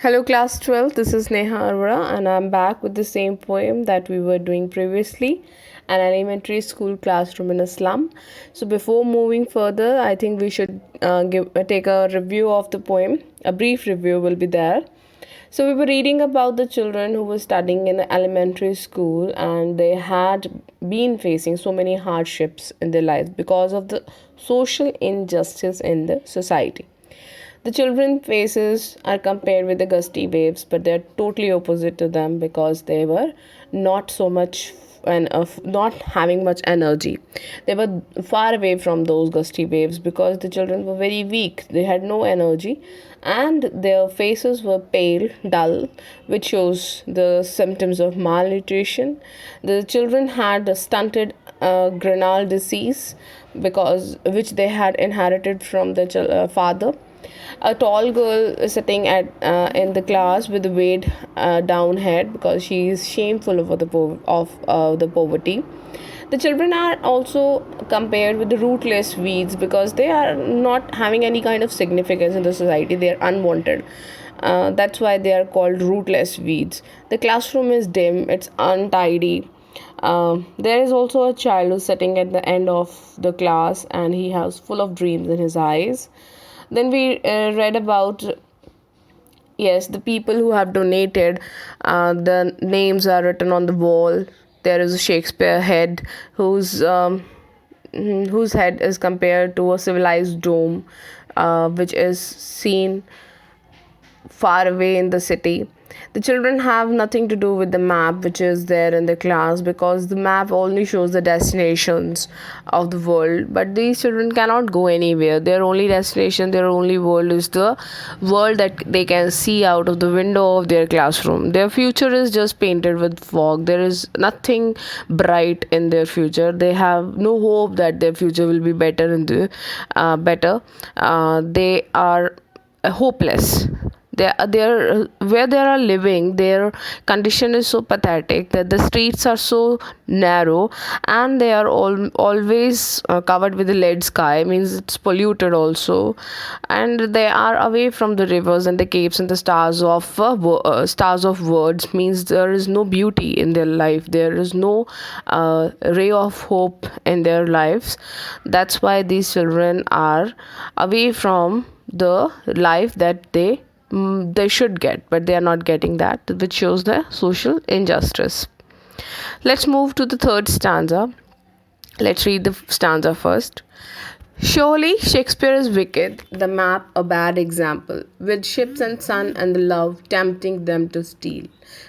Hello, class 12. This is Neha Arora, and I'm back with the same poem that we were doing previously, an elementary school classroom in a slum. So, before moving further, I think we should take a review of the poem. A brief review will be there. So, we were reading about the children who were studying in the elementary school, and they had been facing so many hardships in their lives because of the social injustice in the society. The children's faces are compared with the gusty waves, but they're totally opposite to them because they were not so much and not having much energy. They were far away from those gusty waves because the children were very weak. They had no energy, and their faces were pale, dull, which shows the symptoms of malnutrition. The children had a stunted granal disease because which they had inherited from their father. A tall girl is sitting at in the class with a weighed down head because she is shameful of the poverty. The children are also compared with the rootless weeds because they are not having any kind of significance in the society. They are unwanted. That's why they are called rootless weeds. The classroom is dim. It's untidy. There is also a child who's sitting at the end of the class and he has full of dreams in his eyes. Then we read about, yes, the people who have donated. The names are written on the wall. There is a Shakespeare head whose head is compared to a civilized dome, which is seen far away in the city. The children have nothing to do with the map which is there in the class because the map only shows the destinations of the world. But these children cannot go anywhere. Their only destination, their only world is the world that they can see out of the window of their classroom. Their future is just painted with fog. There is nothing bright in their future. They have no hope that their future will be better in the better. They are hopeless. They're where they are living, their condition is so pathetic that the streets are so narrow, and they are always covered with the lead sky, means it's polluted also, and they are away from the rivers and the capes and the stars of words, means there is no beauty in their life. There is no ray of hope in their lives. That's why these children are away from the life that they should get, but they are not getting that, which shows the social injustice. Let's move to the third stanza. Let's read the stanza first. Surely Shakespeare is wicked, the map a bad example, with ships and sun and the love tempting them to steal,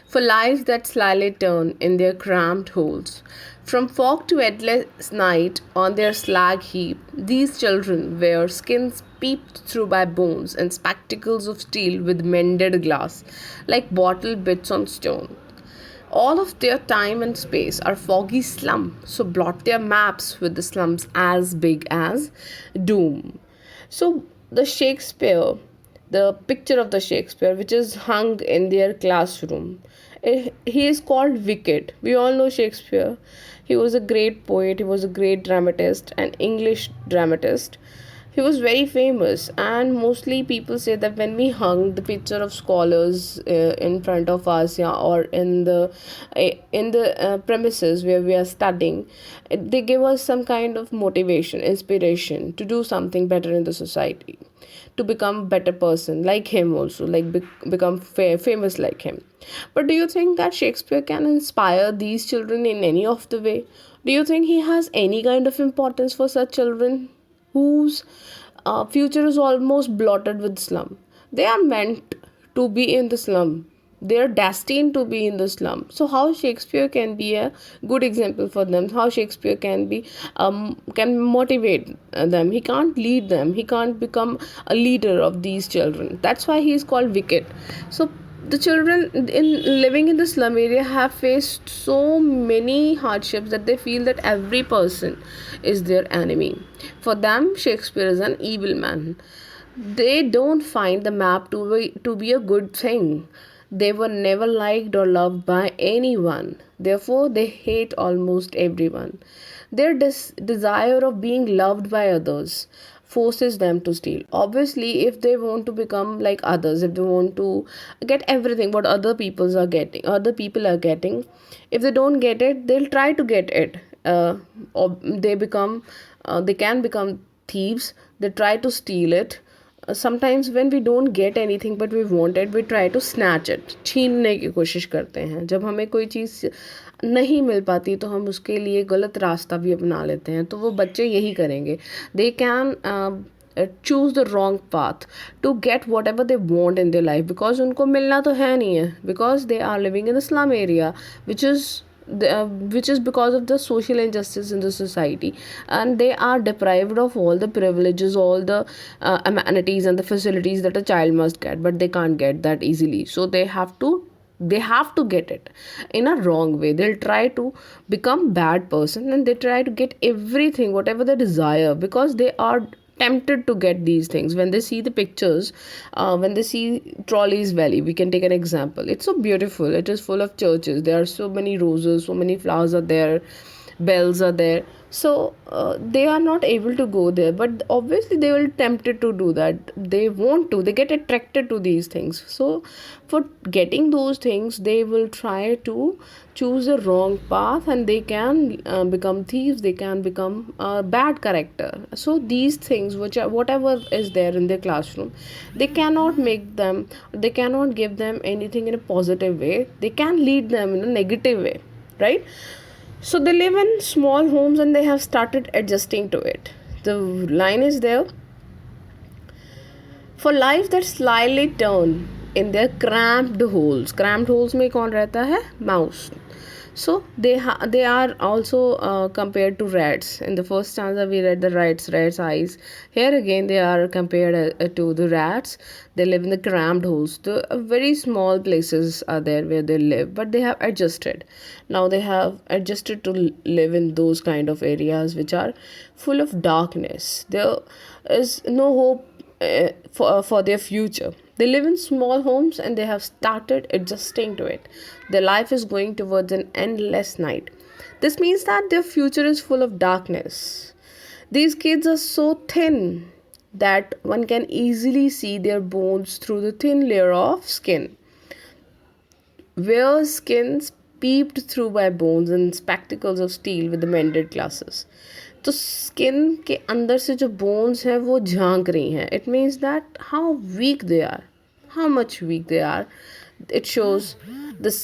for lives that slyly turn in their cramped holes. From fog to endless night on their slag heap, these children wear skins peeped through by bones and spectacles of steel with mended glass, like bottle bits on stone. All of their time and space are foggy slum, so blot their maps with the slums as big as doom. So the picture of the Shakespeare, which is hung in their classroom, he is called Wicked. We all know Shakespeare. He was a great poet, he was a great dramatist, an English dramatist. He was very famous, and mostly people say that when we hung the picture of scholars in front of us, yeah, or in the premises where we are studying, they give us some kind of motivation, inspiration to do something better in the society, to become a better person like him, also like become famous like him. But do you think that Shakespeare can inspire these children in any of the way? Do you think he has any kind of importance for such children whose future is almost blotted with slum? They are meant to be in the slum. They are destined to be in the slum. So how Shakespeare can be a good example for them? How Shakespeare can motivate them? He can't lead them. He can't become a leader of these children. That's why he is called wicked. So the children in living in the slum area have faced so many hardships that they feel that every person is their enemy. For them, Shakespeare is an evil man. They don't find the map to be a good thing. They were never liked or loved by anyone. Therefore, they hate almost everyone. Their desire of being loved by others forces them to steal. Obviously, if they want to become like others, if they want to get everything what other people are getting, if they don't get it, they'll try to get it. Or they can become thieves. They try to steal it. Sometimes when we don't get anything but we want it, we try to snatch it, छीनने की कोशिश करते हैं. जब हमें कोई चीज़ नहीं मिल पाती तो हम उसके लिए गलत रास्ता भी अपना लेते हैं. तो वो बच्चे यही करेंगे. They can choose the wrong path to get whatever they want in their life, because उनको मिलना तो है नहीं है, because they are living in a slum area, which is because of the social injustice in the society, and they are deprived of all the privileges, all the amenities and the facilities that a child must get, but they can't get that easily. So they have to get it in a wrong way. They'll try to become bad person, and they try to get everything whatever they desire, because they are tempted to get these things. When they see the pictures, when they see Trolley's Valley, we can take an example. It's so beautiful. It is full of churches. There are so many roses, so many flowers are there, bells are there. So they are not able to go there, but obviously they will tempted to do that. They want to, they get attracted to these things. So for getting those things, they will try to choose a wrong path, and they can become thieves, they can become a bad character. So these things, which are whatever is there in their classroom, they cannot give them anything in a positive way. They can lead them in a negative way, right? So they live in small homes and they have started adjusting to it. The line is there. For life that slyly turn in their cramped holes. Cramped holes में कौन रहता है? Mouse. So they are also compared to rats. In the first stanza we read the rats eyes. Here again they are compared to the rats. They live in the cramped holes. The very small places are there where they live, but they have adjusted. Now they have adjusted to live in those kind of areas which are full of darkness. There is no hope for their future. They live in small homes and they have started adjusting to it. Their life is going towards an endless night. This means that their future is full of darkness. These kids are so thin that one can easily see their bones through the thin layer of skin. Where skins peeped through by bones and spectacles of steel with the mended glasses. तो skin के अंदर से जो bones हैं वो झांक रही हैं. It means that how weak they are, how much weak they are. It shows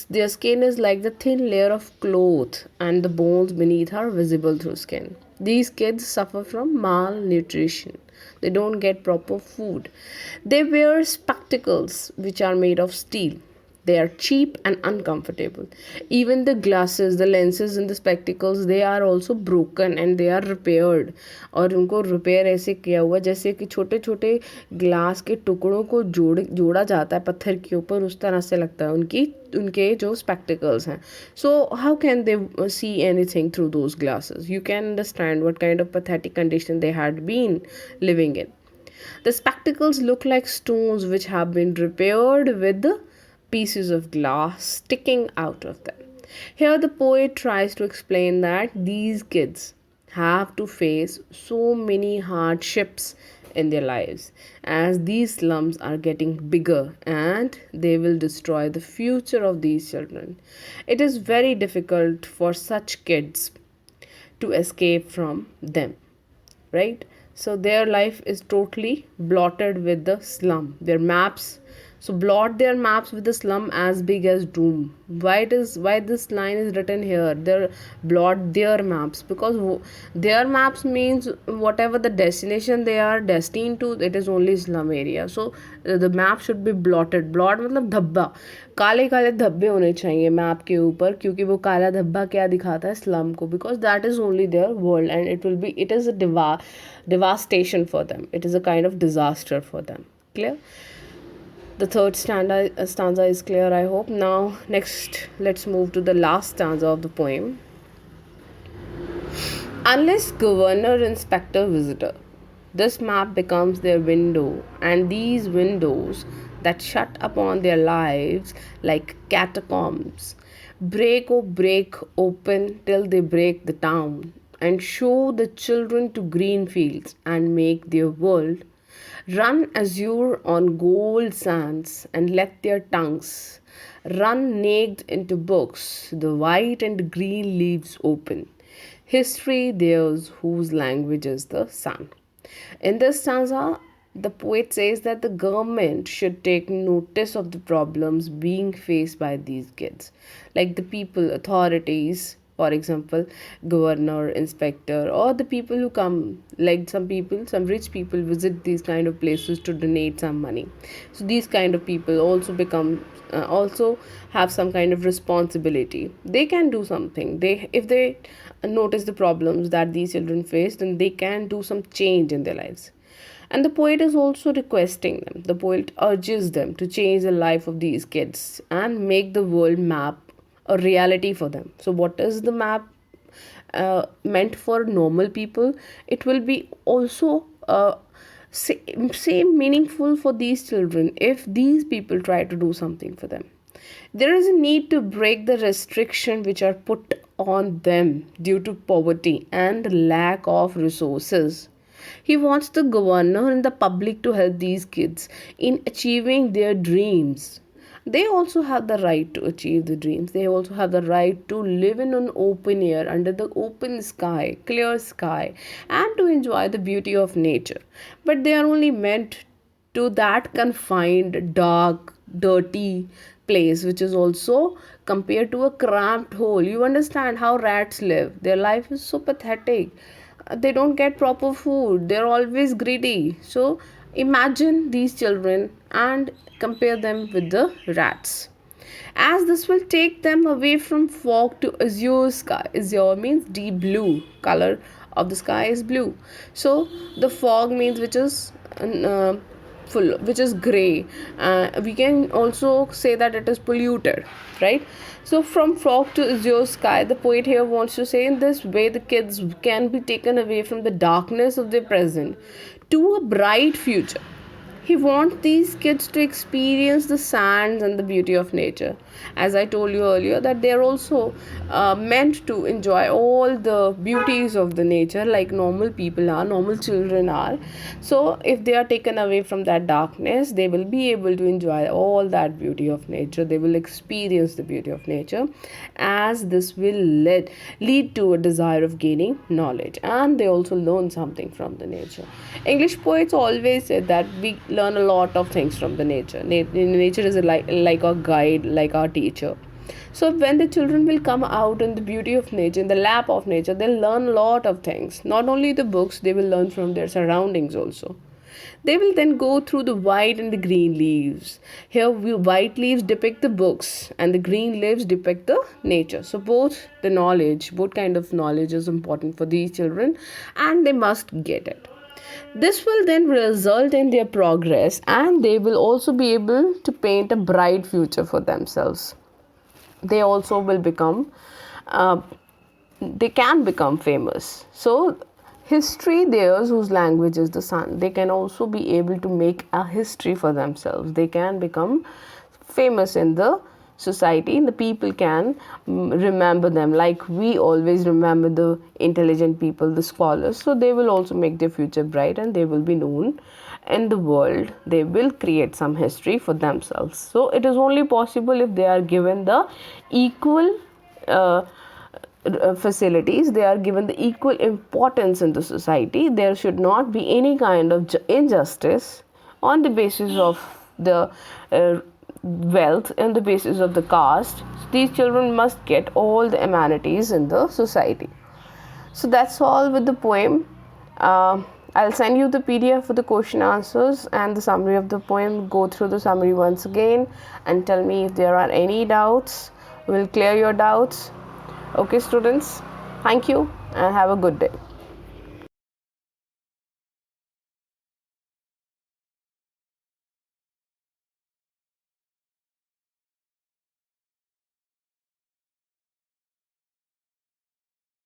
their skin is like the thin layer of cloth, and the bones beneath are visible through skin. These kids suffer from malnutrition. They don't get proper food. They wear spectacles which are made of steel. They are cheap and uncomfortable. Even the glasses, the lenses and the spectacles, they are also broken and they are repaired. और उनको repair ऐसे किया हुआ जैसे कि छोटे छोटे glass के टुकड़ों को जोड़ा जाता है पत्थर के ऊपर, उस तरह से लगता है उनके जो spectacles हैं. So how can they see anything through those glasses? You can understand what kind of pathetic condition they had been living in. The spectacles look like stones which have been repaired with the pieces of glass sticking out of them. Here the poet tries to explain that these kids have to face so many hardships in their lives, as these slums are getting bigger and they will destroy the future of these children. It is very difficult for such kids to escape from them, right? So their life is totally blotted with the slum. Their maps, so blot their maps with the slum as big as doom. Why this line is written here? They blot their maps, because their maps means whatever the destination they are destined to, it is only slum area. So the map should be blotted. Blot मतलब धब्बा, काले काले धब्बे होने चाहिए map के ऊपर, क्योंकि वो काला धब्बा क्या दिखाता है? स्लम को, because that is only their world, and it is a devastation for them. It is a kind of disaster for them. Clear? The third stanza is clear, I hope. Now, next, let's move to the last stanza of the poem. Unless governor, inspector, visitor, this map becomes their window, and these windows that shut upon their lives like catacombs break open till they break the town, and show the children to green fields and make their world run azure on gold sands and let their tongues run naked into books, the white and green leaves open. History theirs whose language is the sun. In this stanza, the poet says that the government should take notice of the problems being faced by these kids, like the people, authorities, for example, governor, inspector, or the people who come, like some people, some rich people visit these kind of places to donate some money. So these kind of people also become also have some kind of responsibility. They can do something. They, if they notice the problems that these children face, then they can do some change in their lives. And the poet is also requesting them. The poet urges them to change the life of these kids and make the world map a reality for them. So, what is the map meant for normal people? It will be also same meaningful for these children if these people try to do something for them. There is a need to break the restriction which are put on them due to poverty and lack of resources. He wants the governor and the public to help these kids in achieving their dreams. They also have the right to achieve the dreams. They also have the right to live in an open air, under the open sky, clear sky, and to enjoy the beauty of nature. But they are only meant to that confined, dark, dirty place, which is also compared to a cramped hole. You understand how rats live. Their life is so pathetic. They don't get proper food. They're always greedy. So imagine these children and compare them with the rats, as this will take them away from fog to azure sky. Azure means deep blue. Color of the sky is blue. So the fog means which is full, which is gray. We can also say that it is polluted, right? So from fog to azure sky, the poet here wants to say, in this way the kids can be taken away from the darkness of their present to a bright future. He wants these kids to experience the sands and the beauty of nature. As I told you earlier, that they are also meant to enjoy all the beauties of the nature, like normal people are, normal children are. So if they are taken away from that darkness, they will be able to enjoy all that beauty of nature. They will experience the beauty of nature, as this will lead to a desire of gaining knowledge, and they also learn something from the nature. English poets always say that we learn a lot of things from the nature. Nature is like our guide, like our teacher. So when the children will come out in the beauty of nature, in the lap of nature, they'll learn a lot of things. Not only the books, they will learn from their surroundings also. They will then go through the white and the green leaves. Here, white leaves depict the books and the green leaves depict the nature. So both kind of knowledge is important for these children, and they must get it. This will then result in their progress, and they will also be able to paint a bright future for themselves. They also will become, they can become famous. So, history theirs whose language is the sun. They can also be able to make a history for themselves. They can become famous in the society. The people can remember them, like we always remember the intelligent people, the scholars. So they will also make their future bright, and they will be known in the world. They will create some history for themselves. So it is only possible if they are given the equal facilities, they are given the equal importance in the society. There should not be any kind of injustice on the basis of the wealth, on the basis of the caste. These children must get all the amenities in the society. So that's all with the poem. I'll send you the PDF for the question answers and the summary of the poem. Go through the summary once again and tell me if there are any doubts. We'll clear your doubts. Okay, students, thank you and have a good day.